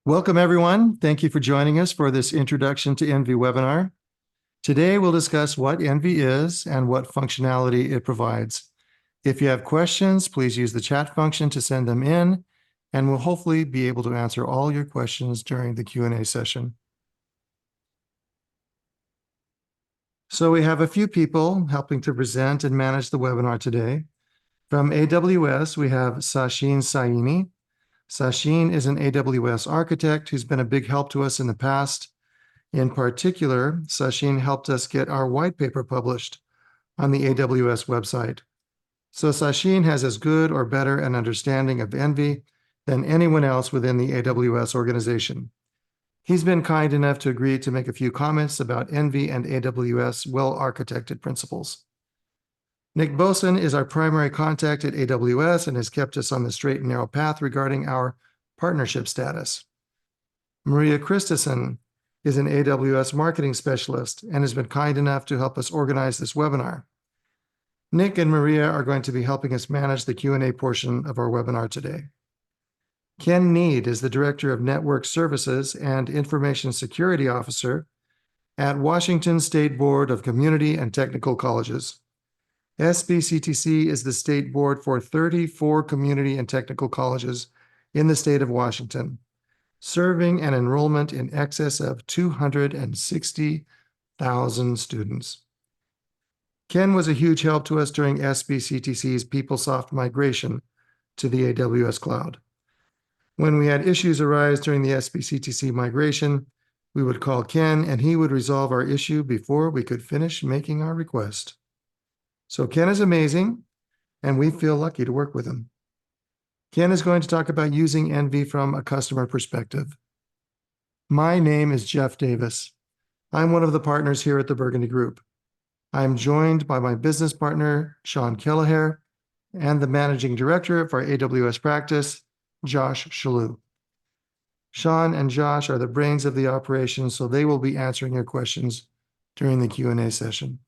Welcome, everyone. Thank you for joining us for this Introduction to Envy webinar. Today, we'll discuss what Envy is and what functionality it provides. If you have questions, please use the chat function to send them in, and we'll hopefully be able to answer all your questions during the Q&A session. So we have a few people helping to present and manage the webinar today. From AWS, we have Sachin Saini. Sachin is an AWS architect who's been a big help to us in the past. In particular, Sachin helped us get our white paper published on the AWS website. So Sachin has as good or better an understanding of Envy than anyone else within the AWS organization. He's been kind enough to agree to make a few comments about Envy and AWS well-architected principles. Nick Boson is our primary contact at AWS and has kept us on the straight and narrow path regarding our partnership status. Maria Christensen is an AWS marketing specialist and has been kind enough to help us organize this webinar. Nick and Maria are going to be helping us manage the Q&A portion of our webinar today. Kenn Nied is the Director of Network Services and Information Security Officer at Washington State Board of Community and Technical Colleges. SBCTC is the state board for 34 community and technical colleges in the state of Washington, serving an enrollment in excess of 260,000 students. Kenn was a huge help to us during SBCTC's PeopleSoft migration to the AWS cloud. When we had issues arise during the SBCTC migration, we would call Kenn and he would resolve our issue before we could finish making our request. So Kenn is amazing, and we feel lucky to work with him. Kenn is going to talk about using Envy from a customer perspective. My name is Jeff Davis. I'm one of the partners here at the Burgundy Group. I'm joined by my business partner, Sean Kelleher, and the managing director of our AWS practice, Josh Shalou. Sean and Josh are the brains of the operation, so they will be answering your questions during the Q&A session.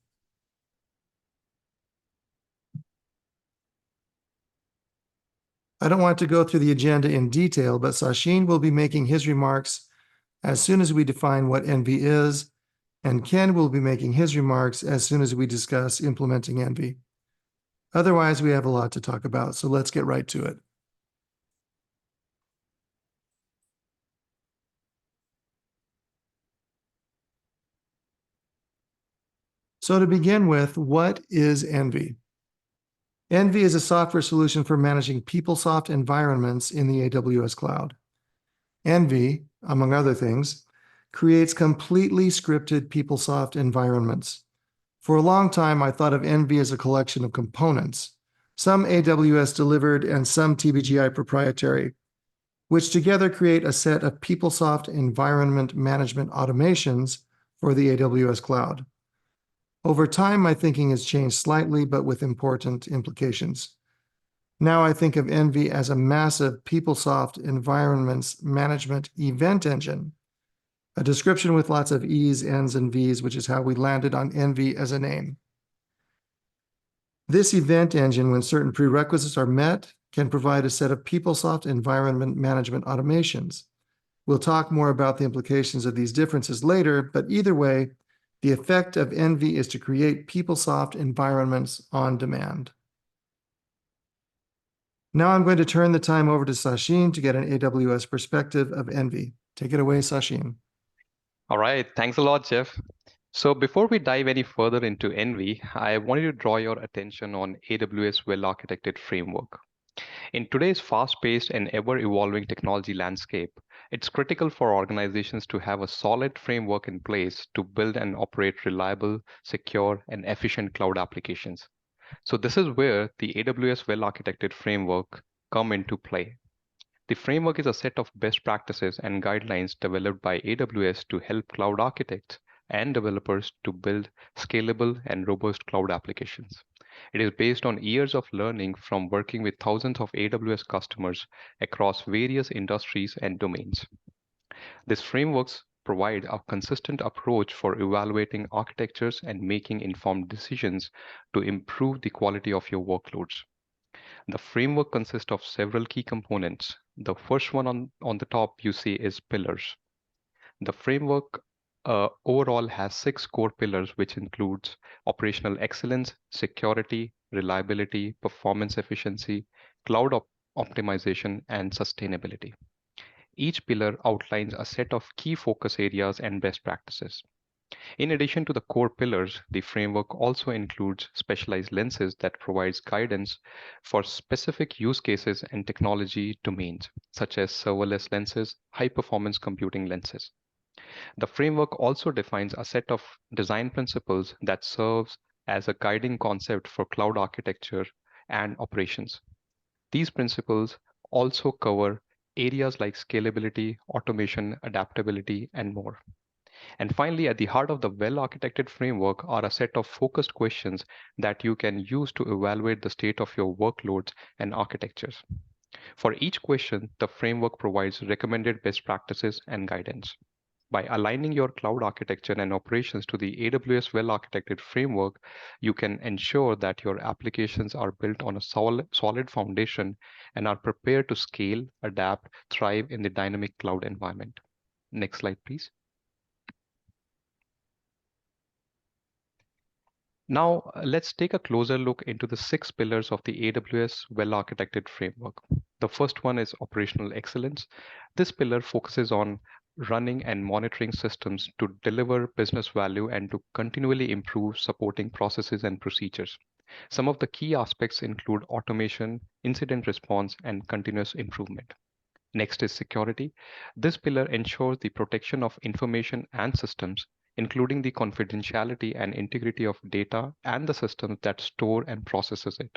I don't want to go through the agenda in detail, but Sachin will be making his remarks as soon as we define what Envy is, and Kenn will be making his remarks as soon as we discuss implementing Envy. Otherwise, we have a lot to talk about, so let's get right to it. So to begin with, what is Envy? Envy is a software solution for managing PeopleSoft environments in the AWS cloud. Envy, among other things, creates completely scripted PeopleSoft environments. For a long time, I thought of Envy as a collection of components, some AWS delivered and some TBGI proprietary, which together create a set of PeopleSoft environment management automations for the AWS cloud. Over time, my thinking has changed slightly, but with important implications. Now I think of Envy as a massive PeopleSoft environments management event engine, a description with lots of E's, N's, and V's, which is how we landed on Envy as a name. This event engine, when certain prerequisites are met, can provide a set of PeopleSoft environment management automations. We'll talk more about the implications of these differences later, but either way, the effect of Envy is to create PeopleSoft environments on demand. Now I'm going to turn the time over to Sachin to get an AWS perspective of Envy. Take it away, Sachin. All right, thanks a lot, Jeff. So before we dive any further into Envy, I wanted to draw your attention on AWS well-architected framework. In today's fast-paced and ever-evolving technology landscape, it's critical for organizations to have a solid framework in place to build and operate reliable, secure, and efficient cloud applications. So this is where the AWS well-architected framework come into play. The framework is a set of best practices and guidelines developed by AWS to help cloud architects and developers to build scalable and robust cloud applications. It is based on years of learning from working with thousands of AWS customers across various industries and domains. These frameworks provide a consistent approach for evaluating architectures and making informed decisions to improve the quality of your workloads. The framework consists of several key components, The first one on the top you see is pillars. The framework overall has 6 core pillars, which includes operational excellence, security, reliability, performance efficiency, cloud optimization, and sustainability. Each pillar outlines a set of key focus areas and best practices. In addition to the core pillars, the framework also includes specialized lenses that provides guidance for specific use cases and technology domains, such as serverless lenses, high-performance computing lenses. The framework also defines a set of design principles that serves as a guiding concept for cloud architecture and operations. These principles also cover areas like scalability, automation, adaptability, and more. And finally, at the heart of the well-architected framework are a set of focused questions that you can use to evaluate the state of your workloads and architectures. For each question, the framework provides recommended best practices and guidance. By aligning your cloud architecture and operations to the AWS well-architected framework, you can ensure that your applications are built on a solid foundation and are prepared to scale, adapt, thrive in the dynamic cloud environment. Next slide, please. Now, let's take a closer look into the 6 pillars of the AWS well-architected framework. The first one is operational excellence. This pillar focuses on running and monitoring systems to deliver business value and to continually improve supporting processes and procedures. Some of the key aspects include automation, incident response, and continuous improvement. Next is security. This pillar ensures the protection of information and systems, including the confidentiality and integrity of data and the systems that store and processes it.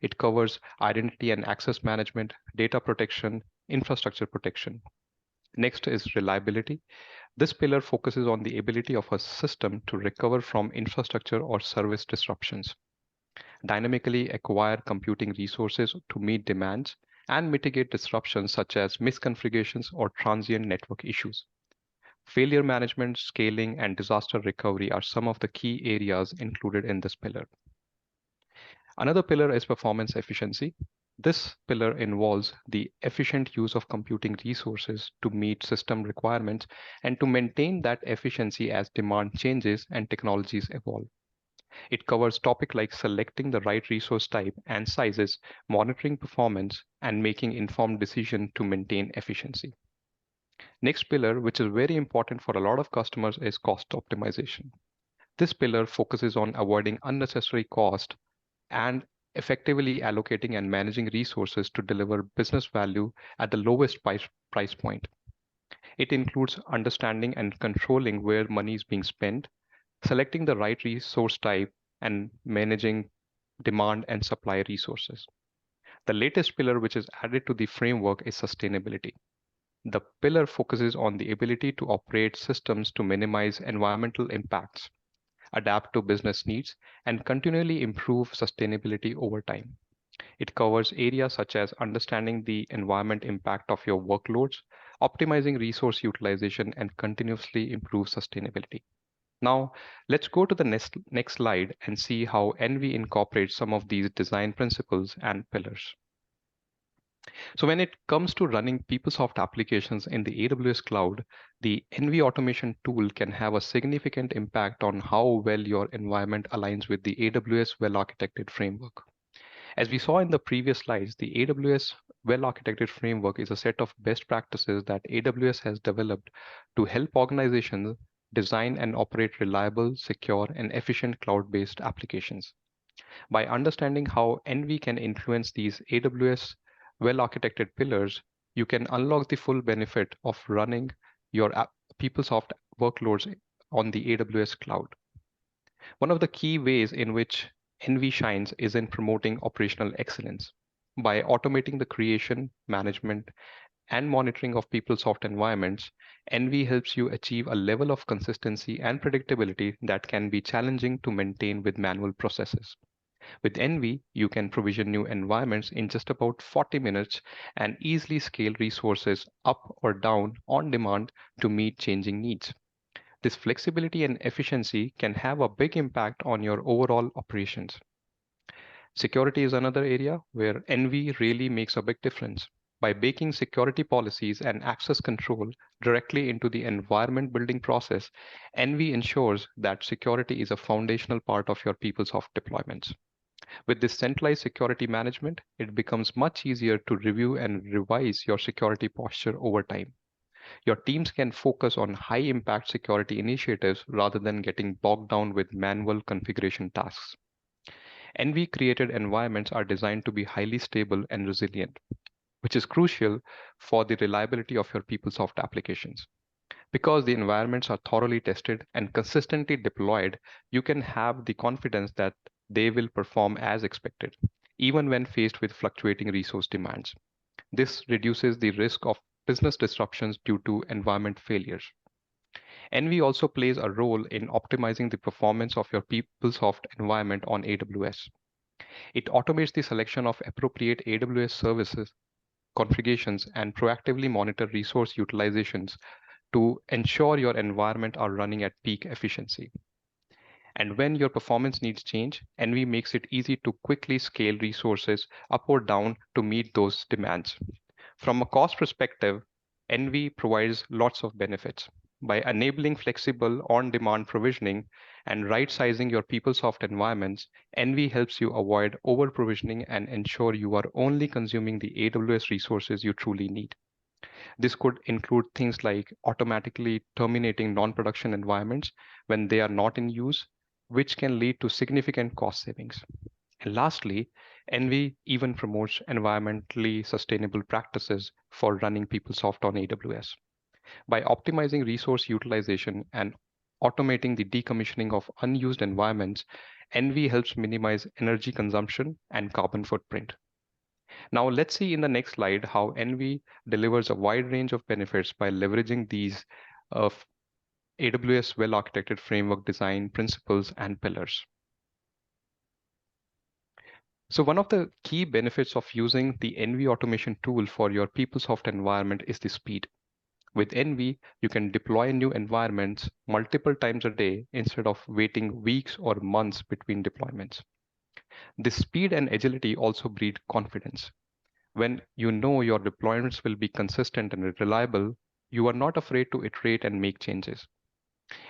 It covers identity and access management, data protection, infrastructure protection. Next is reliability. This pillar focuses on the ability of a system to recover from infrastructure or service disruptions, dynamically acquire computing resources to meet demands, and mitigate disruptions such as misconfigurations or transient network issues. Failure management, scaling, and disaster recovery are some of the key areas included in this pillar. Another pillar is performance efficiency. This pillar involves the efficient use of computing resources to meet system requirements and to maintain that efficiency as demand changes and technologies evolve. It covers topics like selecting the right resource type and sizes, monitoring performance, and making informed decisions to maintain efficiency. Next pillar, which is very important for a lot of customers, is cost optimization. This pillar focuses on avoiding unnecessary cost and effectively allocating and managing resources to deliver business value at the lowest price point. It includes understanding and controlling where money is being spent, selecting the right resource type, and managing demand and supply resources. The latest pillar, which is added to the framework, is sustainability. The pillar focuses on the ability to operate systems to minimize environmental impacts, adapt to business needs, and continually improve sustainability over time. It covers areas such as understanding the environment impact of your workloads, optimizing resource utilization, and continuously improve sustainability. Now, let's go to the next slide and see how NV incorporates some of these design principles and pillars. So when it comes to running PeopleSoft applications in the AWS cloud, the NV automation tool can have a significant impact on how well your environment aligns with the AWS well-architected framework. As we saw in the previous slides, the AWS well-architected framework is a set of best practices that AWS has developed to help organizations design and operate reliable, secure, and efficient cloud-based applications. By understanding how NV can influence these AWS well-architected pillars, you can unlock the full benefit of running your PeopleSoft workloads on the AWS cloud. One of the key ways in which NV shines is in promoting operational excellence. By automating the creation, management, and monitoring of PeopleSoft environments, NV helps you achieve a level of consistency and predictability that can be challenging to maintain with manual processes. With NV, you can provision new environments in just about 40 minutes and easily scale resources up or down on demand to meet changing needs. This flexibility and efficiency can have a big impact on your overall operations. Security is another area where NV really makes a big difference. By baking security policies and access control directly into the environment building process, NV ensures that security is a foundational part of your PeopleSoft deployments. With this centralized security management, it becomes much easier to review and revise your security posture over time. Your teams can focus on high impact security initiatives rather than getting bogged down with manual configuration tasks. NV created environments are designed to be highly stable and resilient, which is crucial for the reliability of your PeopleSoft applications. Because the environments are thoroughly tested and consistently deployed, you can have the confidence that they will perform as expected, even when faced with fluctuating resource demands. This reduces the risk of business disruptions due to environment failures. NV also plays a role in optimizing the performance of your PeopleSoft environment on AWS. It automates the selection of appropriate AWS services configurations and proactively monitor resource utilizations to ensure your environment are running at peak efficiency. And when your performance needs change, NV makes it easy to quickly scale resources up or down to meet those demands. From a cost perspective, NV provides lots of benefits. By enabling flexible on-demand provisioning and right-sizing your PeopleSoft environments, NV helps you avoid over-provisioning and ensure you are only consuming the AWS resources you truly need. This could include things like automatically terminating non-production environments when they are not in use, which can lead to significant cost savings. And lastly, NV even promotes environmentally sustainable practices for running PeopleSoft on AWS. By optimizing resource utilization and automating the decommissioning of unused environments, NV helps minimize energy consumption and carbon footprint. Now let's see in the next slide how NV delivers a wide range of benefits by leveraging these AWS well-architected framework design principles and pillars. So one of the key benefits of using the NV automation tool for your PeopleSoft environment is the speed. With NV, you can deploy new environments multiple times a day instead of waiting weeks or months between deployments. This speed and agility also breed confidence. When you know your deployments will be consistent and reliable, you are not afraid to iterate and make changes.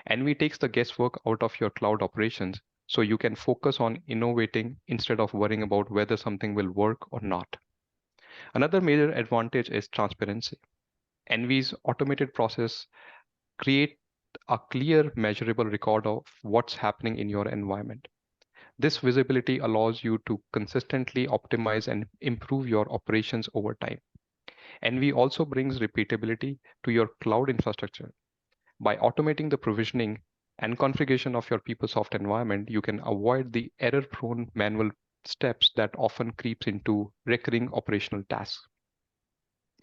NV takes the guesswork out of your cloud operations so you can focus on innovating instead of worrying about whether something will work or not. Another major advantage is transparency. NV's automated process create a clear, measurable record of what's happening in your environment. This visibility allows you to consistently optimize and improve your operations over time. NV also brings repeatability to your cloud infrastructure. By automating the provisioning and configuration of your PeopleSoft environment, you can avoid the error-prone manual steps that often creeps into recurring operational tasks.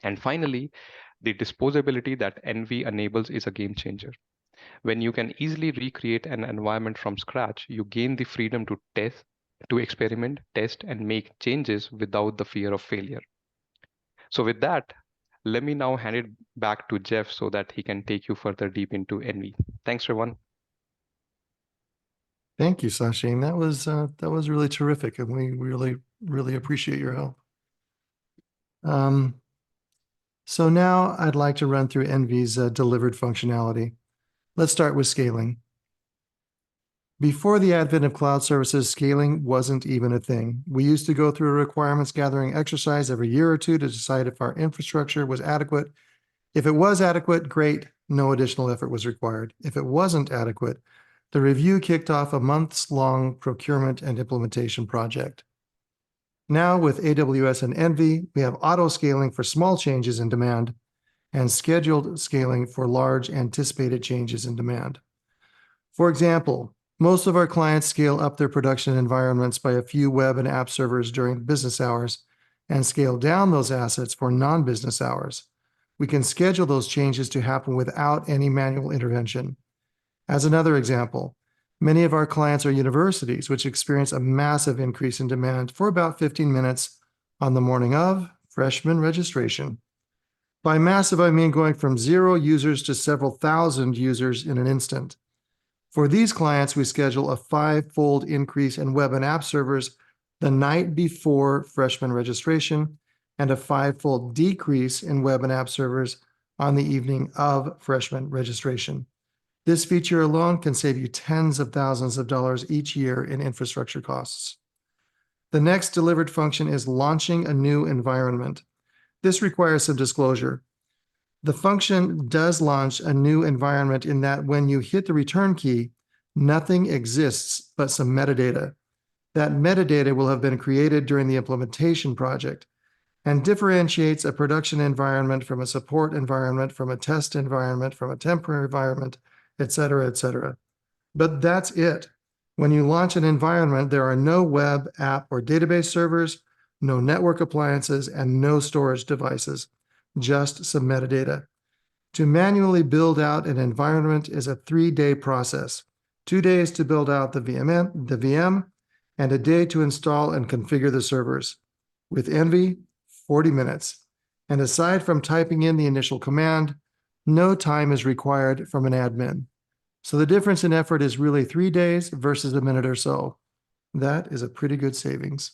And finally, the disposability that NV enables is a game changer. When you can easily recreate an environment from scratch, you gain the freedom to test, to experiment, test, and make changes without the fear of failure. So with that, let me now hand it back to Jeff so that he can take you further deep into NV. Thanks, everyone. Thank you, Sachin. That was really terrific, and we really appreciate your help. So now I'd like to run through NV's delivered functionality. Let's start with scaling. Before the advent of cloud services, scaling wasn't even a thing. We used to go through a requirements gathering exercise every year or two to decide if our infrastructure was adequate. If it was adequate, great, no additional effort was required. If it wasn't adequate, the review kicked off a months-long procurement and implementation project. Now with AWS and NV, we have auto scaling for small changes in demand and scheduled scaling for large anticipated changes in demand. For example, most of our clients scale up their production environments by a few web and app servers during business hours and scale down those assets for non-business hours. We can schedule those changes to happen without any manual intervention. As another example, many of our clients are universities, which experience a massive increase in demand for about 15 minutes on the morning of freshman registration. By massive, I mean going from 0 users to several thousand users in an instant. For these clients, we schedule a 5-fold increase in web and app servers the night before freshman registration and a 5-fold decrease in web and app servers on the evening of freshman registration. This feature alone can save you tens of thousands of dollars each year in infrastructure costs. The next delivered function is launching a new environment. This requires some disclosure. The function does launch a new environment in that when you hit the return key, nothing exists but some metadata. That metadata will have been created during the implementation project and differentiates a production environment from a support environment, from a test environment, from a temporary environment, et cetera, et cetera. But that's it. When you launch an environment, there are no web, app, or database servers, no network appliances, and no storage devices, just some metadata. To manually build out an environment is a 3-day process, 2 days to build out the VM, and a day to install and configure the servers. With Envy, 40 minutes. And aside from typing in the initial command, no time is required from an admin. So the difference in effort is really 3 days versus a minute or so. That is a pretty good savings.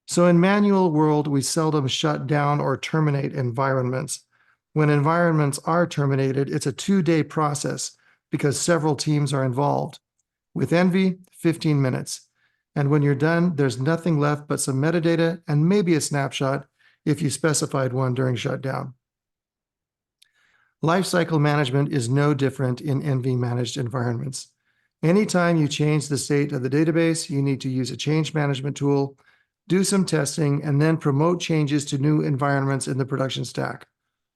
So in manual world, we seldom shut down or terminate environments. When environments are terminated, it's a 2-day process because several teams are involved. With Envy, 15 minutes. And when you're done, there's nothing left but some metadata and maybe a snapshot if you specified one during shutdown. Lifecycle management is no different in Envy managed environments. Anytime you change the state of the database, you need to use a change management tool, do some testing, and then promote changes to new environments in the production stack,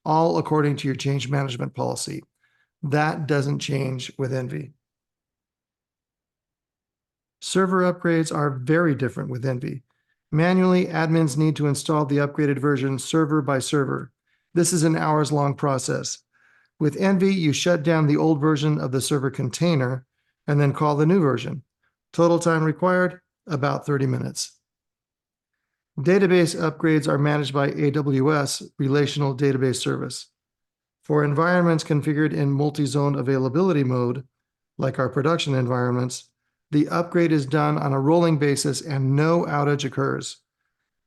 all according to your change management policy. That doesn't change with Envy. Server upgrades are very different with Envy. Manually, admins need to install the upgraded version server by server. This is an hours-long process. With Envy, you shut down the old version of the server container and then call the new version. Total time required, about 30 minutes. Database upgrades are managed by AWS Relational Database Service. For environments configured in multi-zone availability mode, like our production environments, the upgrade is done on a rolling basis and no outage occurs.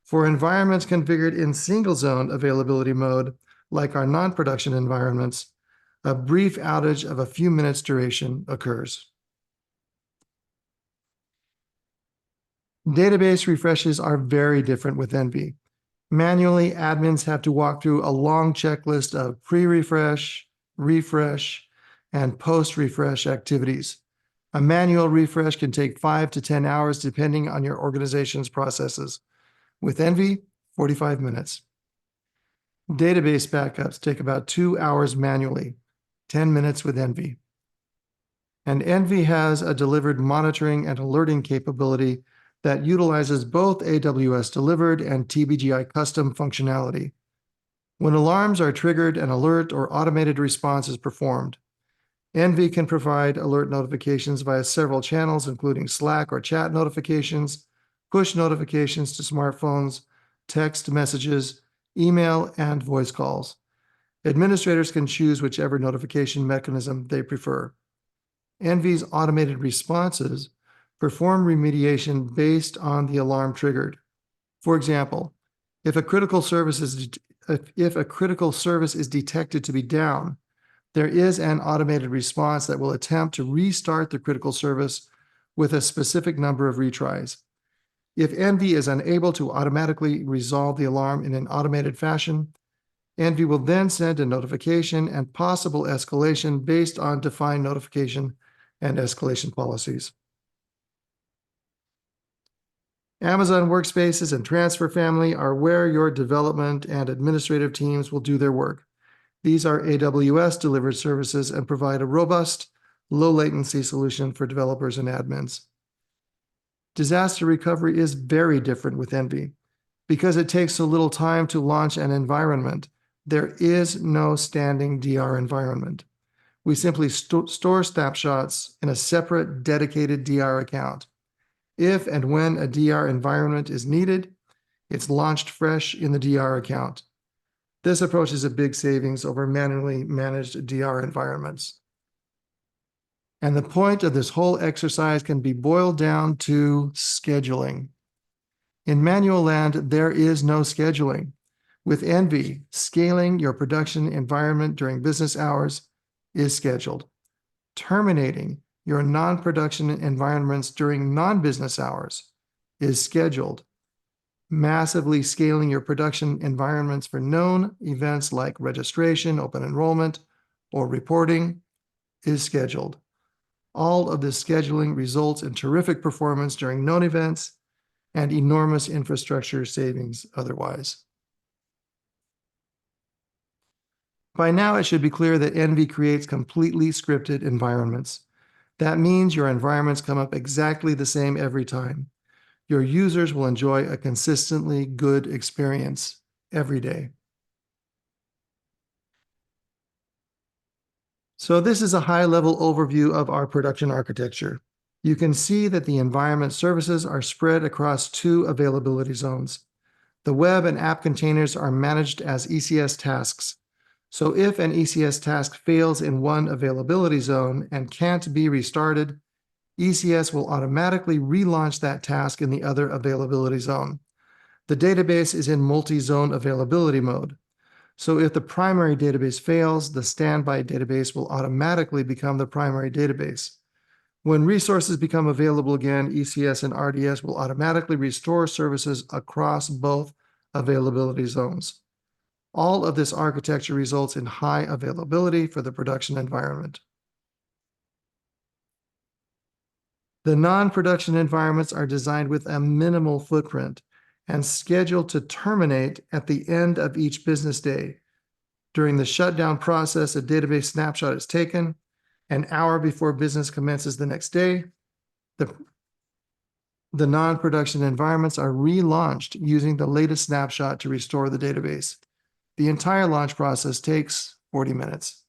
For environments configured in single-zone availability mode, like our non-production environments, a brief outage of a few minutes duration occurs. Database refreshes are very different with Envy. Manually, admins have to walk through a long checklist of pre-refresh, refresh, and post-refresh activities. A manual refresh can take 5 to 10 hours depending on your organization's processes. With Envy, 45 minutes. Database backups take about 2 hours manually, 10 minutes with Envy. And Envy has a delivered monitoring and alerting capability that utilizes both AWS delivered and TBGI custom functionality. When alarms are triggered, an alert or automated response is performed. Envy can provide alert notifications via several channels, including Slack or chat notifications, push notifications to smartphones, text messages, email, and voice calls. Administrators can choose whichever notification mechanism they prefer. Envy's automated responses perform remediation based on the alarm triggered. For example, if a critical service is detected to be down, there is an automated response that will attempt to restart the critical service with a specific number of retries. If Envy is unable to automatically resolve the alarm in an automated fashion, Envy will then send a notification and possible escalation based on defined notification and escalation policies. Amazon Workspaces and Transfer Family are where your development and administrative teams will do their work. These are AWS delivered services and provide a robust, low latency solution for developers and admins. Disaster recovery is very different with Envy. Because it takes so little time to launch an environment, there is no standing DR environment. We simply store snapshots in a separate dedicated DR account. If and when a DR environment is needed, it's launched fresh in the DR account. This approach is a big savings over manually managed DR environments. And the point of this whole exercise can be boiled down to scheduling. In manual land, there is no scheduling. With Envy, scaling your production environment during business hours is scheduled. Terminating your non-production environments during non-business hours is scheduled. Massively scaling your production environments for known events like registration, open enrollment, or reporting is scheduled. All of this scheduling results in terrific performance during known events and enormous infrastructure savings otherwise. By now, it should be clear that Envy creates completely scripted environments. That means your environments come up exactly the same every time. Your users will enjoy a consistently good experience every day. So this is a high-level overview of our production architecture. You can see that the environment services are spread across 2 availability zones. The web and app containers are managed as ECS tasks. So if an ECS task fails in one availability zone and can't be restarted, ECS will automatically relaunch that task in the other availability zone. The database is in multi-zone availability mode. So if the primary database fails, the standby database will automatically become the primary database. When resources become available again, ECS and RDS will automatically restore services across both availability zones. All of this architecture results in high availability for the production environment. The non-production environments are designed with a minimal footprint and scheduled to terminate at the end of each business day. During the shutdown process, a database snapshot is taken. An hour before business commences the next day, the non-production environments are relaunched using the latest snapshot to restore the database. The entire launch process takes 40 minutes.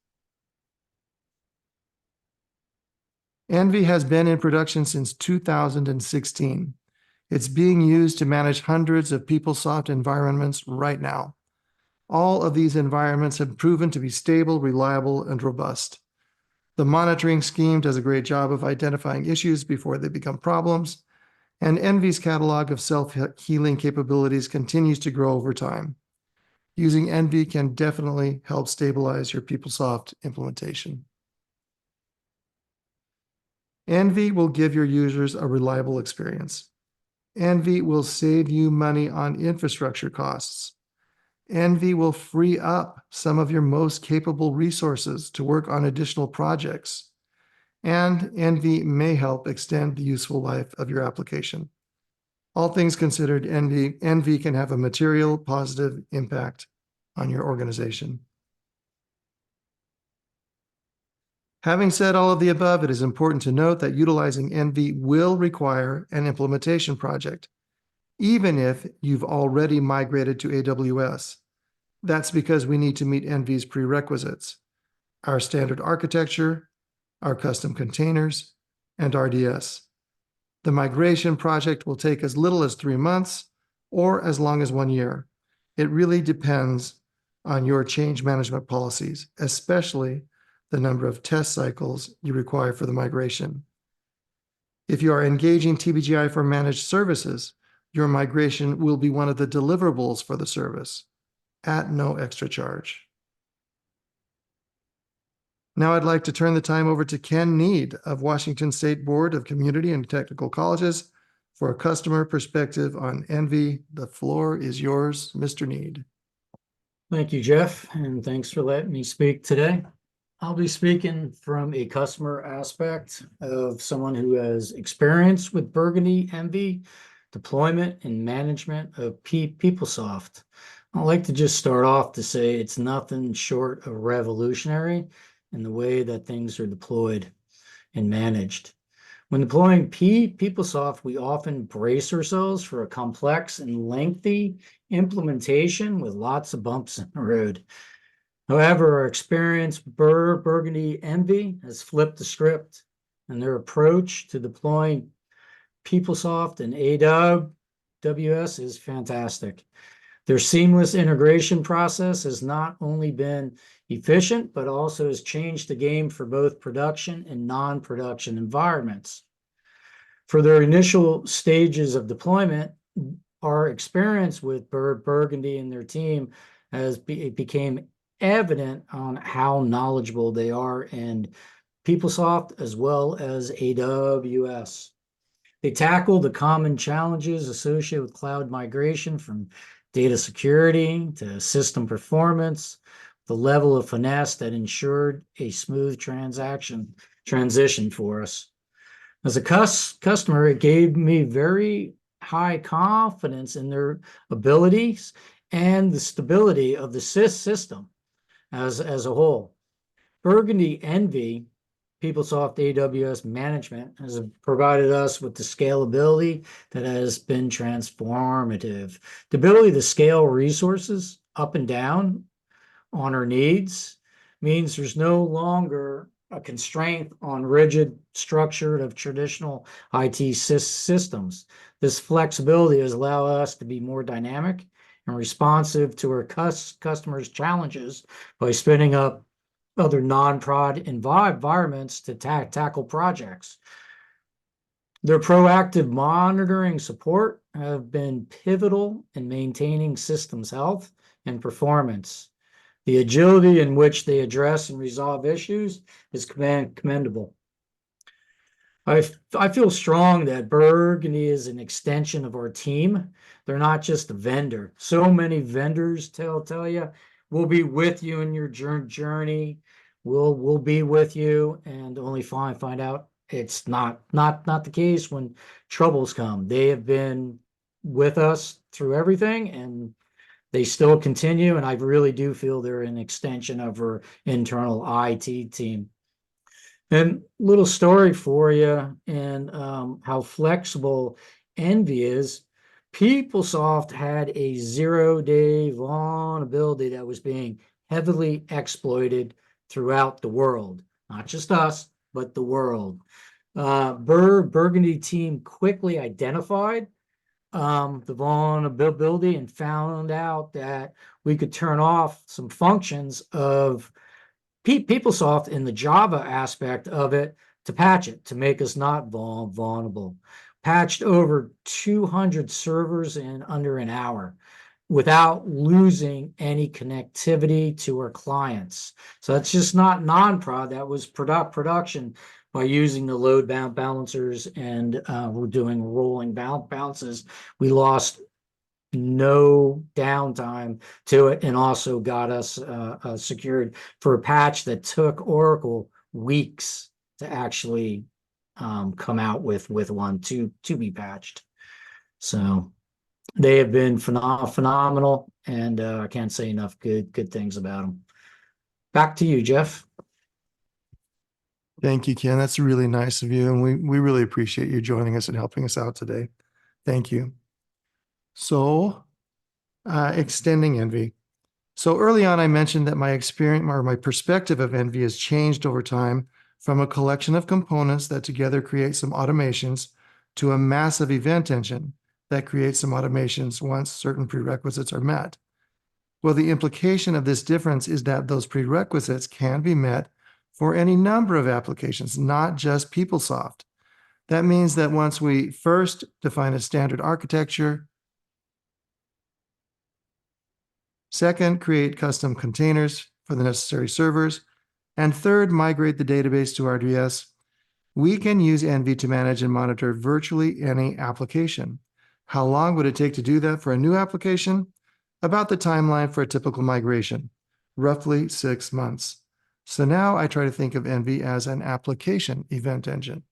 Envy has been in production since 2016. It's being used to manage hundreds of PeopleSoft environments right now. All of these environments have proven to be stable, reliable, and robust. The monitoring scheme does a great job of identifying issues before they become problems, and Envy's catalog of self-healing capabilities continues to grow over time. Using Envy can definitely help stabilize your PeopleSoft implementation. Envy will give your users a reliable experience. Envy will save you money on infrastructure costs. Envy will free up some of your most capable resources to work on additional projects. And Envy may help extend the useful life of your application. All things considered, Envy can have a material positive impact on your organization. Having said all of the above, it is important to note that utilizing Envy will require an implementation project, even if you've already migrated to AWS. That's because we need to meet Envy's prerequisites: our standard architecture, our custom containers, and RDS. The migration project will take as little as 3 months or as long as 1 year. It really depends on your change management policies, especially the number of test cycles you require for the migration. If you are engaging TBGI for managed services, your migration will be one of the deliverables for the service at no extra charge. Now I'd like to turn the time over to Kenn Nied of Washington State Board of Community and Technical Colleges for a customer perspective on Envy. The floor is yours, Mr. Nied. Thank you, Jeff, and thanks for letting me speak today. I'll be speaking from a customer aspect of someone who has experience with Burgundy Envy deployment and management of PeopleSoft. I'd like to just start off to say it's nothing short of revolutionary in the way that things are deployed and managed. When deploying PeopleSoft, we often brace ourselves for a complex and lengthy implementation with lots of bumps in the road. However, our experience with Burgundy Envy has flipped the script, and their approach to deploying PeopleSoft and AWS is fantastic. Their seamless integration process has not only been efficient, but also has changed the game for both production and non-production environments. For their initial stages of deployment, our experience with Burgundy and their team it became evident on how knowledgeable they are in PeopleSoft as well as AWS. They tackle the common challenges associated with cloud migration, from data security to system performance, the level of finesse that ensured a smooth transition for us. As a customer, it gave me very high confidence in their abilities and the stability of the system as a whole. Burgundy Envy, PeopleSoft AWS management, has provided us with the scalability that has been transformative. The ability to scale resources up and down on our needs means there's no longer a constraint on rigid structure of traditional IT systems. This flexibility has allowed us to be more dynamic and responsive to our customers' challenges by spinning up other non-prod environments to tackle projects. Their proactive monitoring support have been pivotal in maintaining systems health and performance. The agility in which they address and resolve issues is commendable. I feel strong that Burgundy is an extension of our team. They're not just a vendor. So many vendors tell you, we'll be with you in your journey. We'll be with you, and only find out it's not the case when troubles come. They have been with us through everything, and they still continue, and I really do feel they're an extension of our internal IT team. And little story for you, and how flexible Envy is. PeopleSoft had a 0-day vulnerability that was being heavily exploited throughout the world, not just us, but the world. Burgundy team quickly identified the vulnerability and found out that we could turn off some functions of PeopleSoft in the Java aspect of it to patch it, to make us not vulnerable. Patched over 200 servers in under an hour without losing any connectivity to our clients. So that's just not non-prod, that was production by using the load balancers, and we're doing rolling balances. We lost no downtime to it, and also got us secured for a patch that took Oracle weeks to actually come out with one to be patched. So they have been phenomenal, and I can't say enough good things about them. Back to you, Jeff. Thank you, Ken. That's really nice of you, and we really appreciate you joining us and helping us out today. Thank you. So, extending Envy. So early on, I mentioned that my experience or my perspective of Envy has changed over time from a collection of components that together create some automations to a massive event engine that creates some automations once certain prerequisites are met. Well, the implication of this difference is that those prerequisites can be met for any number of applications, not just PeopleSoft. That means that once we first define a standard architecture, second, create custom containers for the necessary servers, and third, migrate the database to RDS, we can use Envy to manage and monitor virtually any application. How long would it take to do that for a new application? About the timeline for a typical migration, roughly 6 months. So now I try to think of Envy as an application event engine.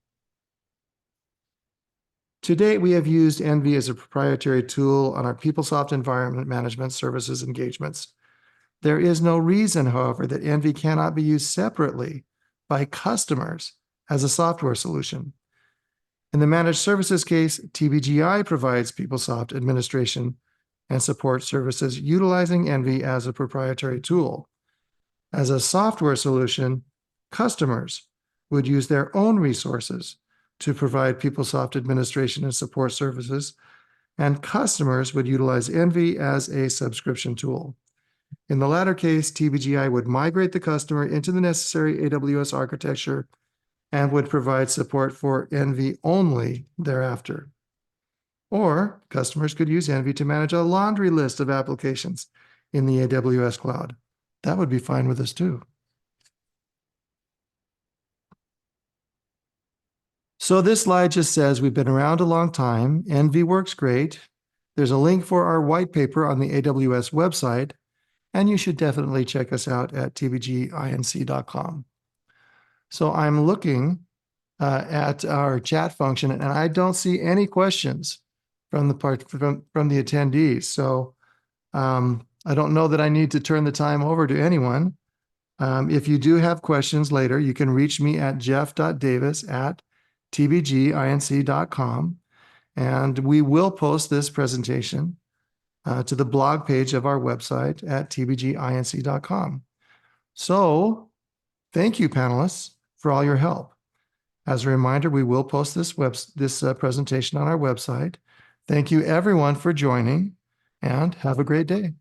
To date, we have used Envy as a proprietary tool on our PeopleSoft environment management services engagements. There is no reason, however, that Envy cannot be used separately by customers as a software solution. In the managed services case, TBGI provides PeopleSoft administration and support services utilizing Envy as a proprietary tool. As a software solution, customers would use their own resources to provide PeopleSoft administration and support services, and customers would utilize Envy as a subscription tool. In the latter case, TBGI would migrate the customer into the necessary AWS architecture and would provide support for Envy only thereafter. Or customers could use Envy to manage a laundry list of applications in the AWS cloud. That would be fine with us too. So this slide just says we've been around a long time. Envy works great. There's a link for our white paper on the AWS website, and you should definitely check us out at tbginc.com. So I'm looking at our chat function, and I don't see any questions from the attendees. So I don't know that I need to turn the time over to anyone. If you do have questions later, you can reach me at jeff.davis@tbginc.com, and we will post this presentation to the blog page of our website at tbginc.com. So thank you, panelists, for all your help. As a reminder, we will post this presentation on our website. Thank you, everyone, for joining, and have a great day.